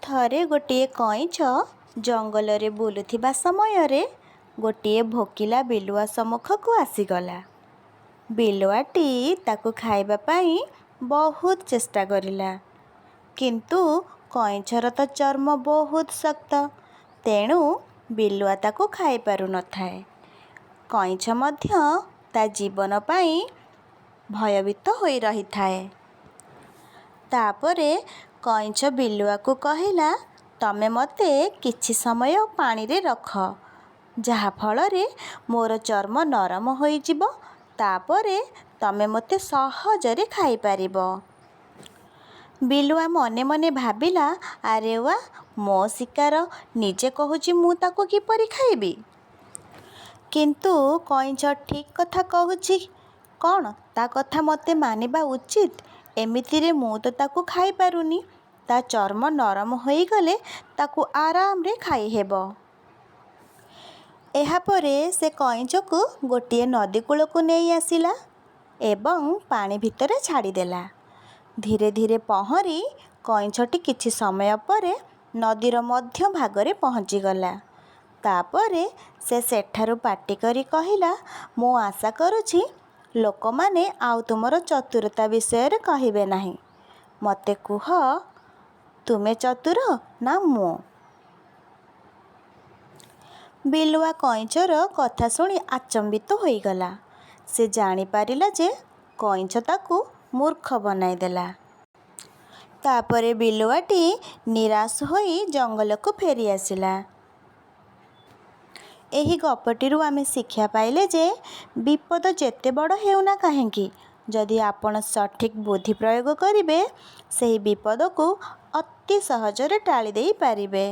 ଥରେ ଗୋଟିଏ କଇଁଛ ଜଙ୍ଗଲରେ ବୁଲୁଥିବା ସମୟରେ ଗୋଟିଏ ଭୋକିଲା ବିଲୁଆ ସମ୍ମୁଖକୁ ଆସିଗଲା। ବିଲୁଆଟି ତାକୁ ଖାଇବା ପାଇଁ ବହୁତ ଚେଷ୍ଟା କରିଲା, କିନ୍ତୁ କଇଁଛର ତ ଚର୍ମ ବହୁତ ଶକ୍ତ, ତେଣୁ ବିଲୁଆ ତାକୁ ଖାଇପାରୁନଥାଏ। କଇଁଛ ମଧ୍ୟ ତା ଜୀବନ ପାଇଁ ଭୟଭୀତ ହୋଇ ରହିଥାଏ। ତାପରେ କଇଁଛ ବିଲୁଆକୁ କହିଲା, ତମେ ମୋତେ କିଛି ସମୟ ପାଣିରେ ରଖ, ଯାହାଫଳରେ ମୋର ଚର୍ମ ନରମ ହୋଇଯିବ। ତାପରେ ତମେ ମୋତେ ସହଜରେ ଖାଇପାରିବ। ବିଲୁଆ ମନେ ମନେ ଭାବିଲା, ଆରେ ୱା, ମୋ ଶିକାର ନିଜେ କହୁଛି, ମୁଁ ତାକୁ କିପରି ଖାଇବି? କିନ୍ତୁ କଇଁଛ ଠିକ୍ କଥା କହୁଛି କ'ଣ, ତା କଥା ମୋତେ ମାନିବା ଉଚିତ। ଏମିତିରେ ମୁଁ ତ ତାକୁ ଖାଇପାରୁନି। ତା ଚର୍ମ ନରମ ହୋଇଗଲେ ତାକୁ ଆରାମରେ ଖାଇହେବ। ଏହାପରେ ସେ କଇଁଛକୁ ଗୋଟିଏ ନଦୀ କୂଳକୁ ନେଇ ଆସିଲା ଏବଂ ପାଣି ଭିତରେ ଛାଡ଼ିଦେଲା। ଧୀରେ ଧୀରେ ପହଁରି କଇଁଛଟି କିଛି ସମୟ ପରେ ନଦୀର ମଧ୍ୟଭାଗରେ ପହଞ୍ଚିଗଲା। ତାପରେ ସେ ସେଠାରୁ ପାଟି କରି କହିଲା, ମୁଁ ଆଶା କରୁଛି ଲୋକମାନେ ଆଉ ତୁମର ଚତୁରତା ବିଷୟରେ କହିବେ ନାହିଁ। ମୋତେ କୁହ, ତୁମେ ଚତୁର ନା ମୁଁ? ବିଲୁଆ କଇଁଛର କଥା ଶୁଣି ଆଚମ୍ବିତ ହୋଇଗଲା। ସେ ଜାଣିପାରିଲା ଯେ କଇଁଛ ତାକୁ ମୂର୍ଖ ବନାଇଦେଲା। ତାପରେ ବିଲୁଆଟି ନିରାଶ ହୋଇ ଜଙ୍ଗଲକୁ ଫେରିଆସିଲା। ଏହି ଗପଟିରୁ ଆମେ ଶିକ୍ଷା ପାଇଲେ ଯେ ବିପଦ ଯେତେ ବଡ଼ ହେଉନା କାହିଁକି, ଯଦି ଆପଣ ସଠିକ୍ ବୁଦ୍ଧି ପ୍ରୟୋଗ କରିବେ, ସେହି ବିପଦକୁ ଅତି ସହଜରେ ଟାଳି ଦେଇପାରିବେ।